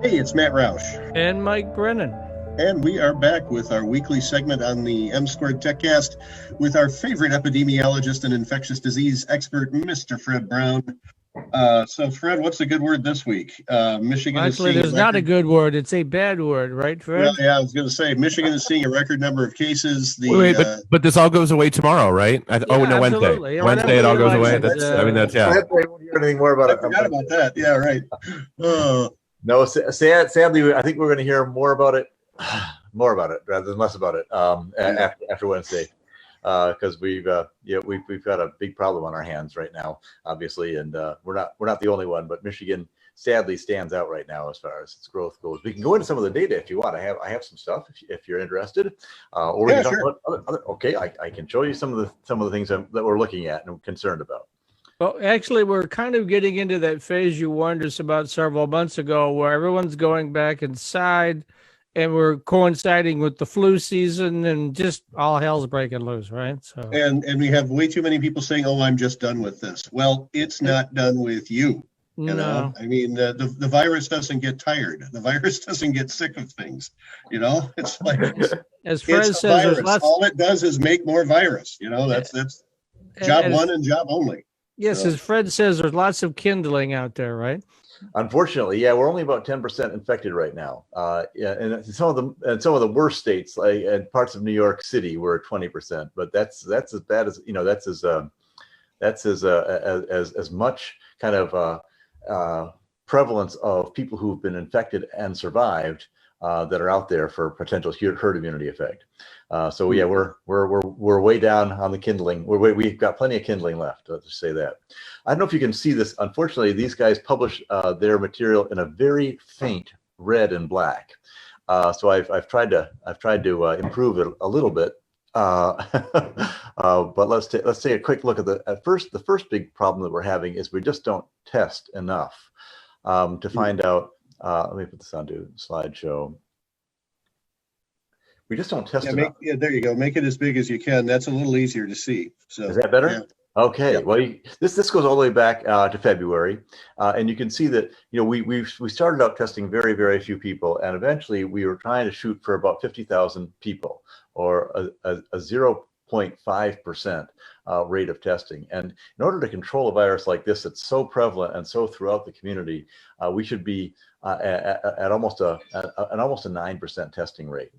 Hey, it's Matt Roush. And Mike Brennan. And we are back with our weekly segment on the M Squared TechCast with our favorite epidemiologist and infectious disease expert, Mr. Fred Brown. So, Fred, what's a good word this week? Michigan Actually, there's not a good word. It's a bad word, right, Fred? Well, yeah, I was going to say Michigan is seeing a record number of cases. But this all goes away tomorrow, right? No, Wednesday. Yeah, Wednesday it all goes away. I won't hear anything more about it. I forgot about that. Yeah, right. No, sadly, I think we're going to hear more about it rather than less about it after Wednesday, because we've got a big problem on our hands right now, obviously, and we're not the only one, but Michigan sadly stands out right now as far as its growth goes. We can go into some of the data if you want. I have some stuff if you're interested, or we can talk about other. Okay, I can show you some of the things that we're looking at and concerned about. Well, actually, we're kind of getting into that phase you warned us about several months ago, where everyone's going back inside, and we're coinciding with the flu season, and just all hell's breaking loose, right? So, and we have way too many people saying, "Oh, I'm just done with this." Well, it's not done with you. You know, I mean, the virus doesn't get tired. The virus doesn't get sick of things. You know, it's like as Fred says, all it does is make more virus. You know, that's job one and job only. Yes, as Fred says, there's lots of kindling out there, right? Unfortunately, yeah, we're only about 10% infected right now. And some of the worst states, like in parts of New York City, we're at 20%. But that's as bad as that's as much kind of prevalence of people who've been infected and survived that are out there for potential herd immunity effect. So yeah, we're way down on the kindling. We've got plenty of kindling left. Let's just say that. I don't know if you can see this. Unfortunately, these guys publish their material in a very faint red and black. So I've tried to improve it a little bit. But let's take a quick look at the first big problem that we're having is we just don't test enough to find out. Let me put this onto slideshow. We just don't test enough. Yeah, there you go. Make it as big as you can. That's a little easier to see. So is that better? Yeah. Okay. Yeah. Well, this goes all the way back to February, and you can see that we started out testing very, very few people, and eventually we were trying to shoot for about 50,000 people, or a 0.5% rate of testing. And in order to control a virus like this that's so prevalent and so throughout the community, we should be at almost a 9% testing rate.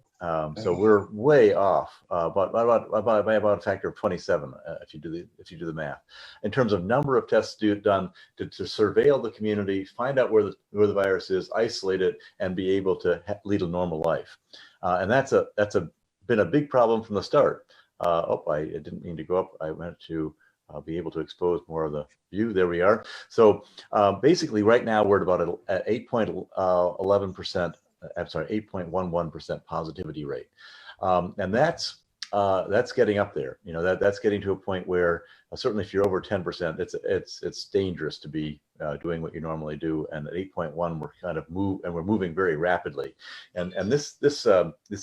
So we're way off by about a factor of 27 if you do the math. In terms of number of tests done to surveil the community, find out where the virus is, isolate it, and be able to lead a normal life. And that's been a big problem from the start. I didn't mean to go up. I meant to be able to expose more of the view. There we are. So basically, right now we're at about 8.11%. I'm sorry, 8.11% positivity rate, and that's getting up there. That's getting to a point where certainly if you're over 10%, it's dangerous to be doing what you normally do. And at 8.1, we're moving very rapidly. And this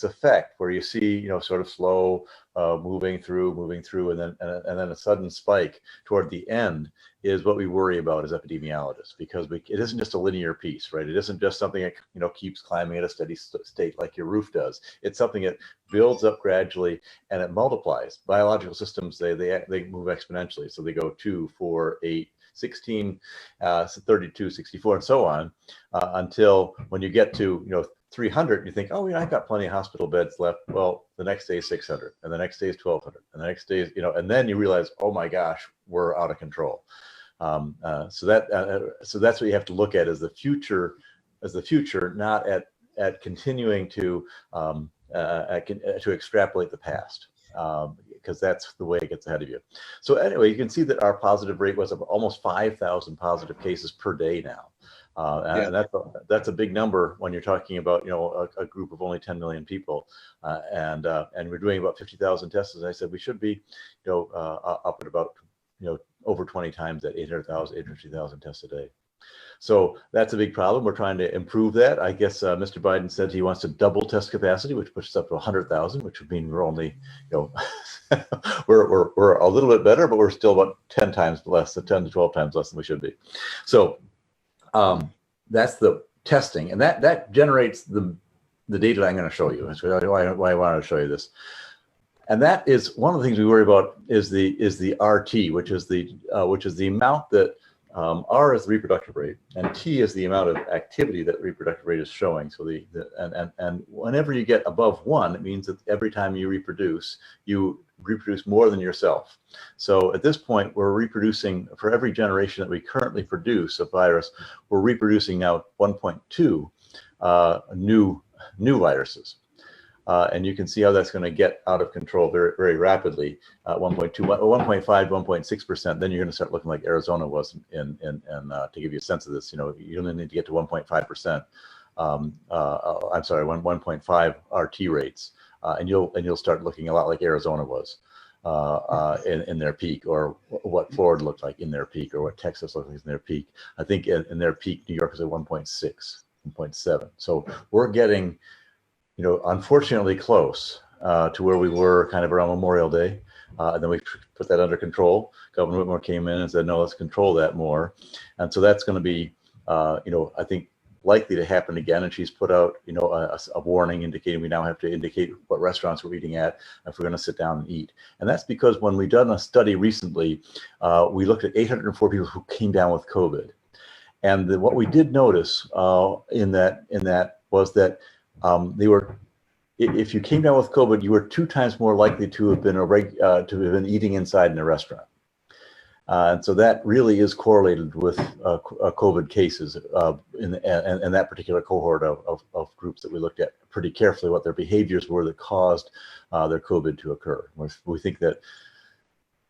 effect where you see sort of slow moving through, and then a sudden spike toward the end is what we worry about as epidemiologists, because it isn't just a linear piece, right? It isn't just something that keeps climbing at a steady state like your roof does. It's something that builds up gradually and it multiplies. Biological systems, they move exponentially, so they go 2, 4, 8, 16, 32, 64, and so on, until when you get to 300, you think, oh, I've got plenty of hospital beds left. Well, the next day is 600, and the next day is 1,200, and the next day is, and then you realize, oh my gosh, we're out of control. So that's what you have to look at as the future, not at continuing to extrapolate the past. Because that's the way it gets ahead of you. So anyway, you can see that our positive rate was almost 5,000 positive cases per day now. And that's a big number when you're talking about a group of only 10 million people, and we're doing about 50,000 tests. As I said, we should be up at about over 20 times that 850,000 tests a day. So that's a big problem. We're trying to improve that. I guess Mr. Biden said he wants to double test capacity, which pushes up to 100,000, which would mean we're only, we're a little bit better, but we're still about 10 times less, 10 to 12 times less than we should be. So that's the testing, and that generates the data I'm going to show you. That's why I wanted to show you this. And that is one of the things we worry about is the RT, which is the amount that R is the reproductive rate, and T is the amount of activity that reproductive rate is showing. So and whenever you get above 1, it means that every time you reproduce more than yourself. So at this point, we're reproducing, for every generation that we currently produce of virus, we're reproducing now 1.2 new viruses. And you can see how that's going to get out of control very, very rapidly. 1.2, 1.5, 1.6%. Then you're going to start looking like Arizona was to give you a sense of this. You only need to get to 1.5%. I'm sorry, 1.5 RT rates, and you'll start looking a lot like Arizona was in their peak, or what Florida looked like in their peak, or what Texas looked like in their peak. I think in their peak, New York was at 1.6, 1.7. So we're getting, unfortunately close to where we were kind of around Memorial Day. And then we put that under control. Governor Whitmore came in and said, no, let's control that more. And so that's going to be, I think, likely to happen again. And she's put out, a warning indicating we now have to indicate what restaurants we're eating at if we're going to sit down and eat. And that's because when we've done a study recently, we looked at 804 people who came down with COVID. And what we did notice in that was that if you came down with COVID, you were 2 times more likely to have been eating inside in a restaurant. And so that really is correlated with COVID cases in that particular cohort of groups that we looked at pretty carefully, what their behaviors were that caused their COVID to occur. We think that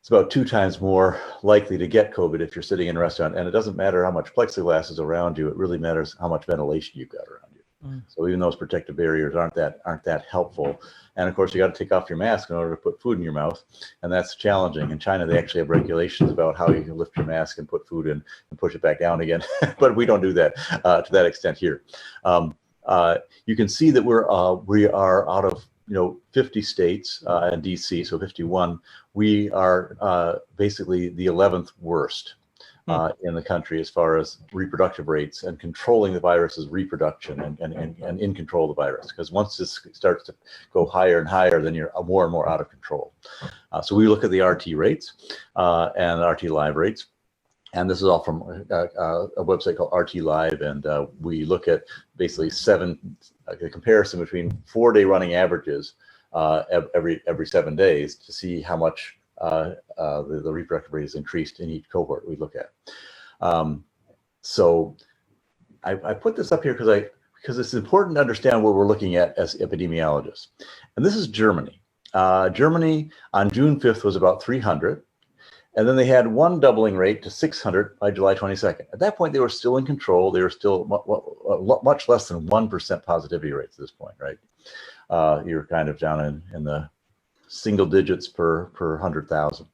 it's about 2 times more likely to get COVID if you're sitting in a restaurant, and it doesn't matter how much plexiglass is around you. It really matters how much ventilation you've got around you. So even those protective barriers aren't that helpful. And of course, you got to take off your mask in order to put food in your mouth, and that's challenging. In China, they actually have regulations about how you can lift your mask and put food in and push it back down again. But we don't do that to that extent here. You can see that we are out of 50 states and DC, so 51. We are basically the 11th worst in the country as far as reproductive rates and controlling the virus's reproduction and in control of the virus. Because once this starts to go higher and higher, then you're more and more out of control. So we look at the RT rates and RT live rates. And this is all from a website called RT Live. And we look at basically a comparison between 4-day running averages every 7 days to see how much the reproductive rate is increased in each cohort we look at. So I put this up here because it's important to understand what we're looking at as epidemiologists. And this is Germany. Germany on June 5th was about 300. And then they had one doubling rate to 600 by July 22nd. At that point, they were still in control. They were still much less than 1% positivity rates at this point, right? You're kind of down in the single digits per 100,000.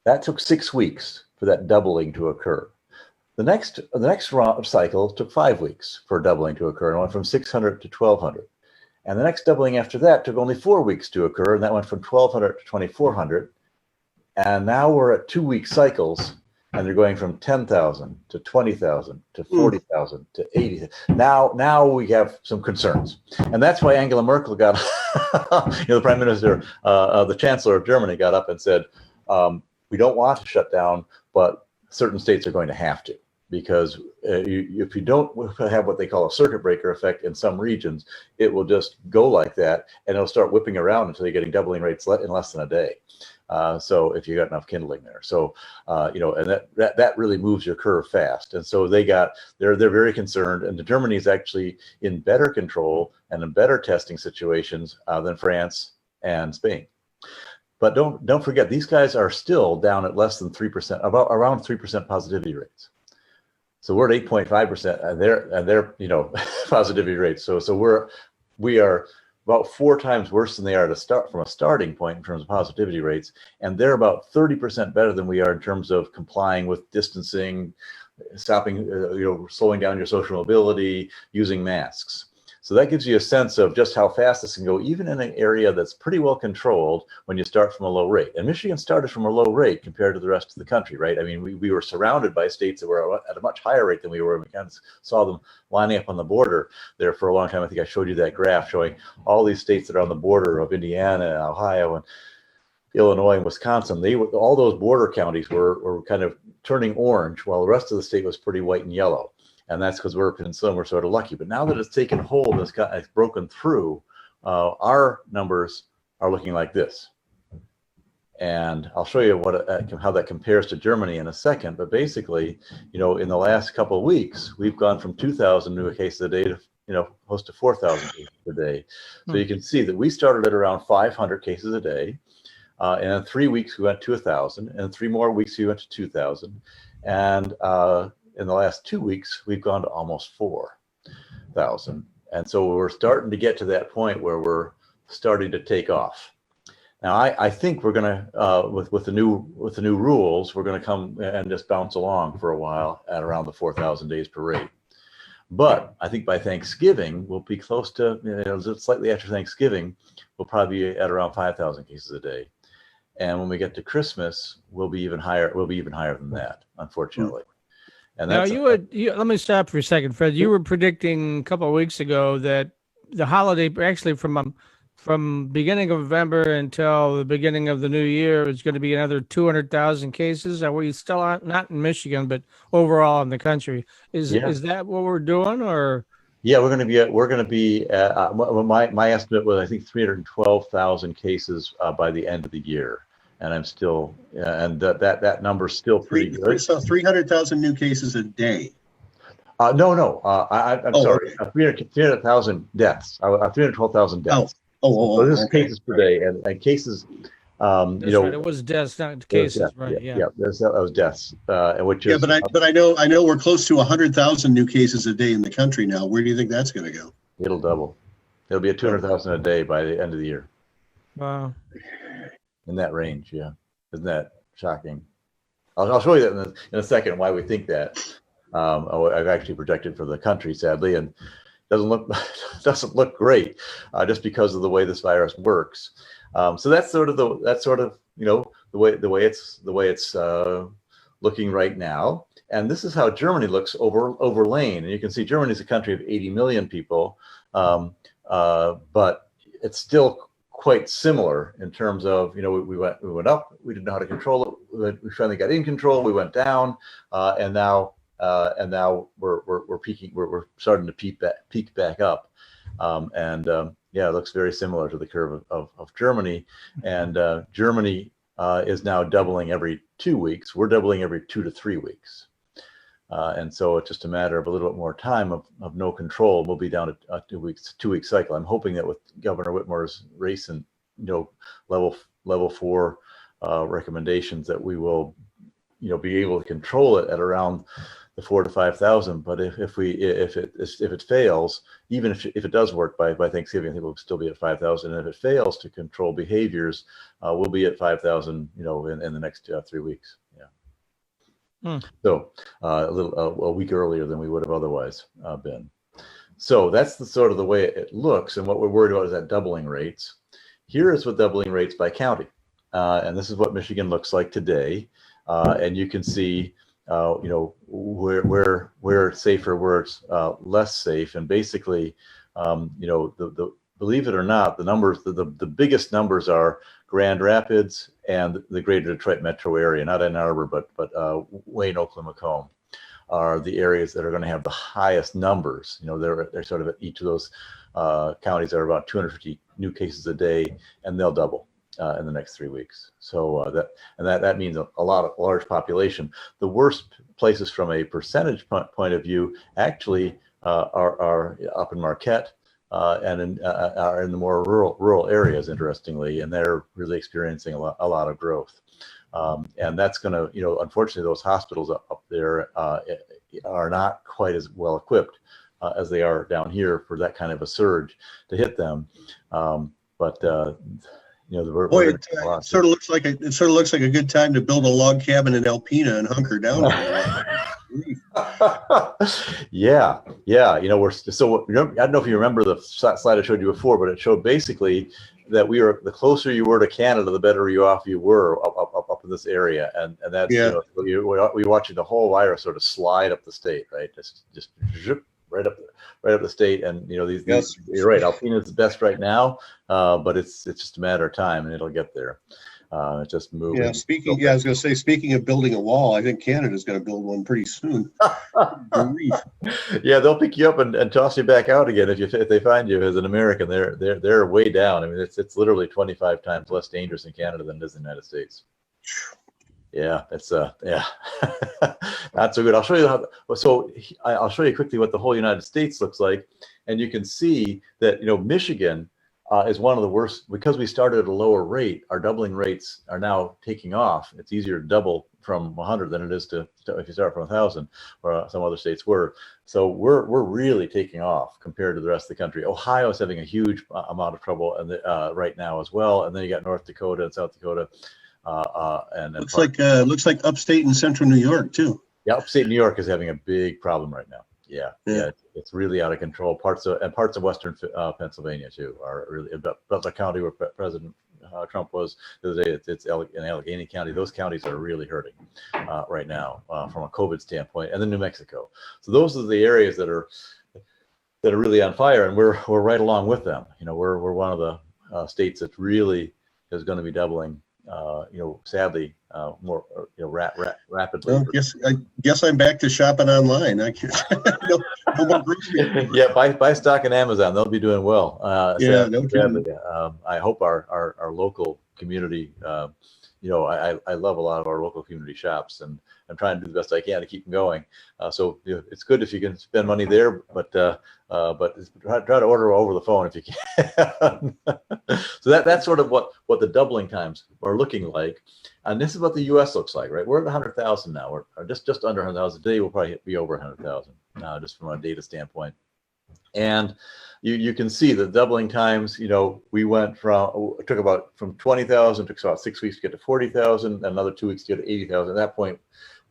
That took 6 weeks for that doubling to occur. The next cycle took 5 weeks for doubling to occur and went from 600 to 1,200. And the next doubling after that took only 4 weeks to occur, and that went from 1,200 to 2,400. And now we're at 2-week cycles, and they're going from 10,000 to 20,000 to 40,000 to 80,000. Now we have some concerns, and that's why Angela Merkel got, the Prime Minister, the Chancellor of Germany, got up and said, "We don't want to shut down, but certain states are going to have to, because if you don't have what they call a circuit breaker effect in some regions, it will just go like that, and it'll start whipping around until you're getting doubling rates in less than a day." So if you got enough kindling there, so and that really moves your curve fast, and so they're very concerned. And Germany is actually in better control and in better testing situations than France and Spain. But don't forget, these guys are still down at less than 3%, around 3% positivity rates. So we're at 8.5%, and they're positivity rates. So we are about 4 times worse than they are from a starting point in terms of positivity rates, and they're about 30% better than we are in terms of complying with distancing, stopping, slowing down your social mobility, using masks. So that gives you a sense of just how fast this can go, even in an area that's pretty well controlled when you start from a low rate. And Michigan started from a low rate compared to the rest of the country, right? I mean, we were surrounded by states that were at a much higher rate than we were. We kind of saw them lining up on the border there for a long time. I think I showed you that graph showing all these states that are on the border of Indiana and Ohio and Illinois and Wisconsin. All those border counties were kind of turning orange, while the rest of the state was pretty white and yellow. And that's because we're penicillin, we're sort of lucky. But now that it's taken hold, it's broken through, our numbers are looking like this. And I'll show you how that compares to Germany in a second. But basically, in the last couple of weeks, we've gone from 2,000 new cases a day to, close to 4,000 cases a day. So you can see that we started at around 500 cases a day. And in 3 weeks, we went to 1,000. And in 3 more weeks, we went to 2,000. And in the last 2 weeks, we've gone to almost 4,000. And so we're starting to get to that point where we're starting to take off. Now, I think we're going to, with the new rules, we're going to come and just bounce along for a while at around the 4,000 days per rate. But I think by Thanksgiving, we'll be close to, slightly after Thanksgiving, we'll probably be at around 5,000 cases a day. And when we get to Christmas, we'll be even higher. We'll be even higher than that, unfortunately. And now let me stop for a second, Fred. You were predicting a couple of weeks ago that the holiday, actually from beginning of November until the beginning of the new year, is going to be another 200,000 cases. Are we still not in Michigan, but overall in the country? Is that what we're doing, or? Yeah, we're going to be. My estimate was, I think, 312,000 cases by the end of the year. And I'm still, and that number's still pretty good. So 300,000 new cases a day. No. I'm sorry. 300,000 deaths. 312,000 deaths. So this is cases per day, and cases. Right. It was deaths, not cases, right? Yeah. That was deaths, which is. But I know we're close to 100,000 new cases a day in the country now. Where do you think that's going to go? It'll double. It'll be at 200,000 a day by the end of the year. Wow. In that range, yeah. Isn't that shocking? I'll show you that in a second why we think that. I've actually projected for the country, sadly, and doesn't look great, just because of the way this virus works. So that's sort of the way it's looking right now. And this is how Germany looks overlain. And you can see Germany's a country of 80 million people, but it's still quite similar in terms of, we went up, we didn't know how to control it, we finally got in control, we went down, and now we're peaking, we're starting to peak back up, it looks very similar to the curve of Germany, and Germany is now doubling every 2 weeks. We're doubling every 2 to 3 weeks. And so it's just a matter of a little bit more time of no control. We'll be down to a 2 week cycle. I'm hoping that with Governor Whitmer's recent, level 4 recommendations, that we will, be able to control it at around the 4,000 to 5,000. But if it fails, even if it does work by Thanksgiving, I think we'll still be at 5,000. And if it fails to control behaviors, we'll be at 5,000, in the next 3 weeks. So a week earlier than we would have otherwise been. So that's the sort of the way it looks. And what we're worried about is that doubling rates. Here is what doubling rates by county. And this is what Michigan looks like today. And you can see, where it's safer, where it's less safe. And basically, believe it or not, the numbers, the biggest numbers are Grand Rapids and the greater Detroit metro area, not Ann Arbor, but Wayne, Oakland, Macomb are the areas that are going to have the highest numbers. They're sort of at each of those counties are about 250 new cases a day, and they'll double in the next 3 weeks. So that means a large population. The worst places from a percentage point of view actually are up in Marquette. And are in the more rural areas, interestingly, and they're really experiencing a lot of growth. And that's going to, unfortunately, those hospitals up there are not quite as well equipped as they are down here for that kind of a surge to hit them. It sort of looks like a good time to build a log cabin in Alpena and hunker down. Yeah, yeah. You know, I don't know if you remember the slide I showed you before, but it showed basically that the closer you were to Canada, the better off you were up in this area, and that's we're watching the whole virus sort of slide up the state, right? Just zip, right up the state, and these you're right. Alpena is the best right now, but it's just a matter of time, and it'll get there. It's just moving. Yeah, I was going to say, speaking of building a wall, I think Canada's going to build one pretty soon. Yeah, they'll pick you up and toss you back out again if they find you as an American. They're way down. I mean, it's literally 25 times less dangerous in Canada than it is in the United States. Yeah, it's yeah, not so good. I'll show you I'll show you quickly what the whole United States looks like, and you can see that Michigan is one of the worst because we started at a lower rate. Our doubling rates are now taking off. It's easier to double from 100 than it is to if you start from 1,000, or some other states were. So we're really taking off compared to the rest of the country. Ohio is having a huge amount of trouble right now as well, and then you got North Dakota and South Dakota, and looks like upstate and central New York too. Yeah, upstate New York is having a big problem right now. Yeah, it's really out of control. Parts of western Pennsylvania too are really. Butler County, where President Trump was the other day, it's in Allegheny County. Those counties are really hurting right now from a COVID standpoint, and then New Mexico. So those are the areas that are really on fire, and we're right along with them. We're one of the states that really is going to be doubling. Sadly, more rapidly. Well, I guess I'm back to shopping online. I can't. No more grocery. Yeah, buy stock in Amazon. They'll be doing well. Sadly. I hope our local community. I love a lot of our local community shops, and I'm trying to do the best I can to keep them going. So it's good if you can spend money there, but try to order over the phone if you can. So that's sort of what the doubling times are looking like, and this is what the U.S. looks like, right? We're at 100,000 now. We're just under 100,000 today. We'll probably be over 100,000 just from a data standpoint. And you can see the doubling times. We went from 20,000, took about 6 weeks to get to 40,000, another 2 weeks to get to 80,000. At that point,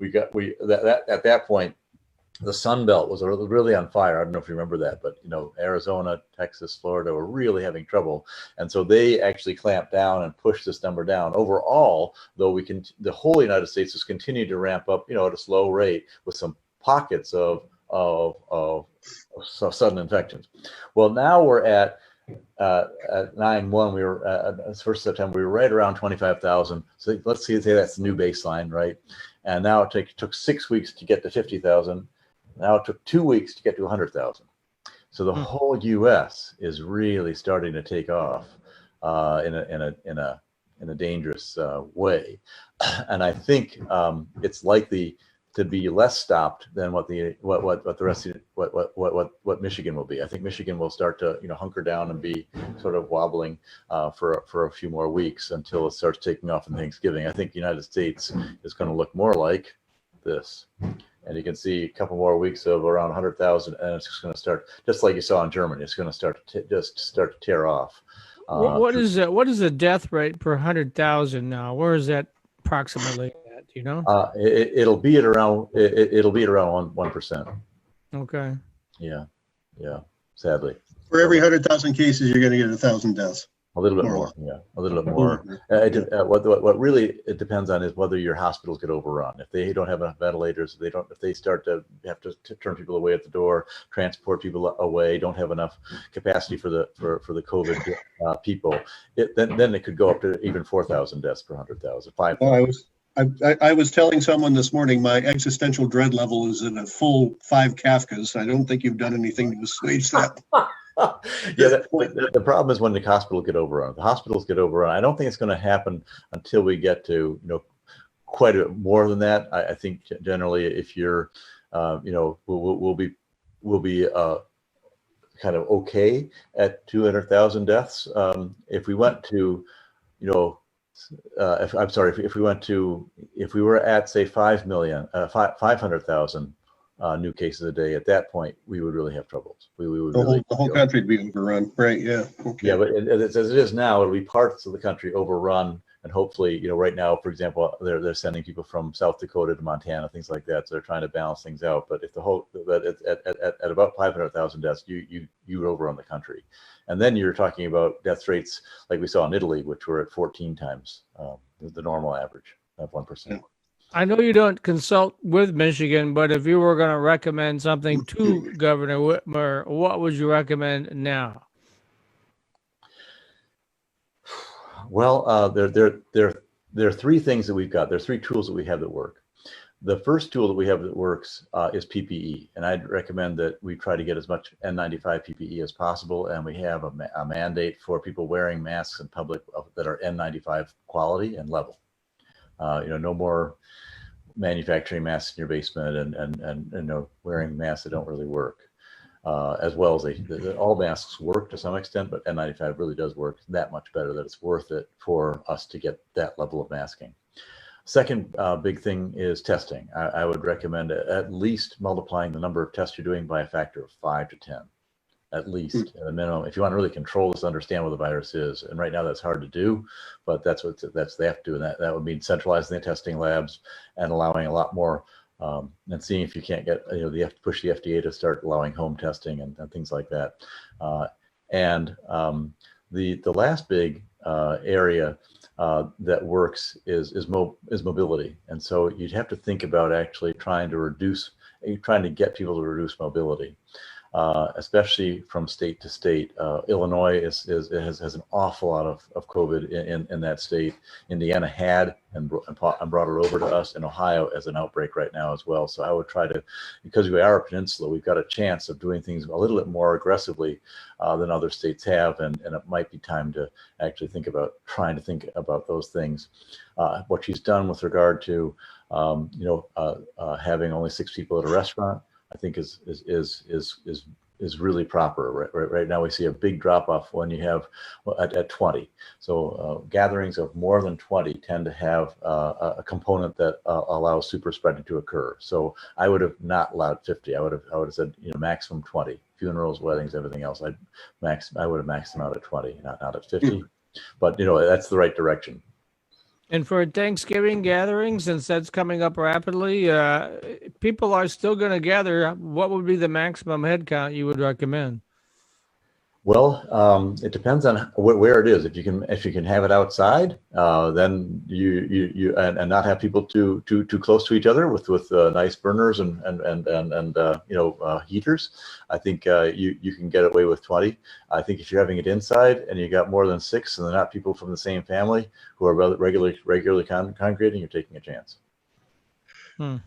at that point, the Sun Belt was really on fire. I don't know if you remember that, but Arizona, Texas, Florida were really having trouble, and so they actually clamped down and pushed this number down. Overall, though, the whole United States has continued to ramp up, at a slow rate with some pockets of sudden infections. Well, now we're at 9/1. We were at 1st September. We were right around 25,000. So let's say that's the new baseline, right? And now it took 6 weeks to get to 50,000. Now it took 2 weeks to get to 100,000. So the whole U.S. is really starting to take off in a dangerous way, and I think it's likely to be less stopped than what the rest of what Michigan will be. I think Michigan will start to hunker down and be sort of wobbling for a few more weeks until it starts taking off in Thanksgiving. I think the United States is going to look more like this, and you can see a couple more weeks of around 100,000, and it's just going to start just like you saw in Germany. It's going to start to tear off. What is the death rate per 100,000 now? Where is that approximately? Do you know? It'll be at around 1%. Okay. Yeah. Sadly, for every 100,000 cases, you're going to get 1,000 deaths. A little bit more. Yeah, a little bit more. What really it depends on is whether your hospitals get overrun. If they don't have enough ventilators, if they start to have to turn people away at the door, transport people away, don't have enough capacity for the COVID people, then it could go up to even 4,000 deaths per 100,000. 5,000. I was telling someone this morning my existential dread level is in a full 5 Kafkas. I don't think you've done anything to assuage that. Yeah, the problem is when the hospitals get overrun. The hospitals get overrun. I don't think it's going to happen until we get to quite a bit more than that. I think generally, if you're we'll be kind of okay at 200,000 deaths. If we went to if we were at say 500,000 new cases a day, at that point we would really have troubles. We would the whole country would be overrun, right? Yeah. Okay. Yeah, but as it is now, it'll be parts of the country overrun and hopefully, right now, for example, they're sending people from South Dakota to Montana, things like that. So they're trying to balance things out. But if at about 500,000 deaths, you overrun the country, and then you're talking about death rates like we saw in Italy, which were at 14 times the normal average of 1%. I know you don't consult with Michigan, but if you were going to recommend something to Governor Whitmer, what would you recommend now? Well, there are three things that we've got. There are three tools that we have that work. The first tool that we have that works is PPE, and I'd recommend that we try to get as much N95 PPE as possible, and we have a mandate for people wearing masks in public that are N95 quality and level. No more manufacturing masks in your basement and wearing masks that don't really work. As well as all masks work to some extent, but N95 really does work that much better that it's worth it for us to get that level of masking. Second big thing is testing. I would recommend at least multiplying the number of tests you're doing by a factor of 5 to 10, at least at a minimum, if you want to really control this, understand what the virus is. And right now that's hard to do, but that's they have to do. And that would mean centralizing the testing labs and allowing a lot more and seeing if you can't get, you have to push the FDA to start allowing home testing and things like that. The last big area that works is mobility. And so you'd have to think about actually trying to get people to reduce mobility. Especially from state to state. Illinois has an awful lot of COVID in that state. Indiana had and brought it over to us, and Ohio as an outbreak right now as well. So I would try to, because we are a peninsula, we've got a chance of doing things a little bit more aggressively than other states have, and it might be time to actually think about those things. What she's done with regard to having only 6 people at a restaurant, I think is really proper. Right now we see a big drop off when you have at 20. So gatherings of more than 20 tend to have a component that allows super spreading to occur. So I would have not allowed 50. I would have said maximum 20. Funerals, weddings, everything else. I would have maxed them out at 20, not at 50. But that's the right direction. And for Thanksgiving gathering, since that's coming up rapidly, people are still going to gather. What would be the maximum head count you would recommend? Well, it depends on where it is. If you can have it outside, then you and not have people too close to each other with nice burners and heaters. I think you can get away with 20. I think if you're having it inside and you got more than 6 and they're not people from the same family who are regularly congregating, you're taking a chance.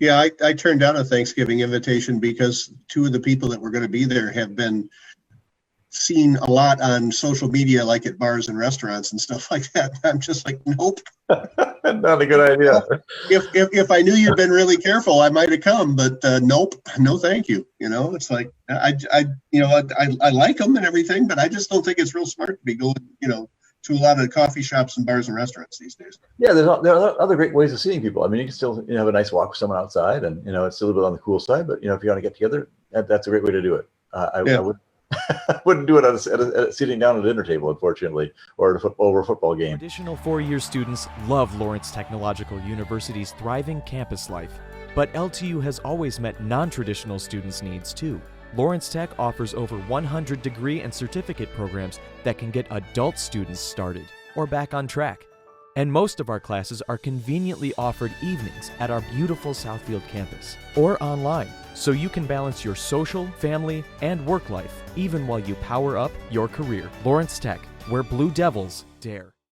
Yeah, I turned down a Thanksgiving invitation because 2 of the people that were going to be there have been seen a lot on social media, like at bars and restaurants and stuff like that. I'm just like, nope. Not a good idea. If I knew you'd been really careful, I might have come, but nope, no, thank you. It's like I like them and everything, but I just don't think it's real smart to be going, to a lot of coffee shops and bars and restaurants these days. Yeah, there are other great ways of seeing people. I mean, you can still have a nice walk with someone outside, and it's still a little bit on the cool side. But if you want to get together, that's a great way to do it. I wouldn't do it sitting down at a dinner table, unfortunately, or over a football game. Additional four-year students love Lawrence Technological University's thriving campus life, but LTU has always met non-traditional students' needs too. Lawrence Tech offers over 100 degree and certificate programs that can get adult students started or back on track. And most of our classes are conveniently offered evenings at our beautiful Southfield campus or online, so you can balance your social, family, and work life even while you power up your career. Lawrence Tech, where Blue Devils dare.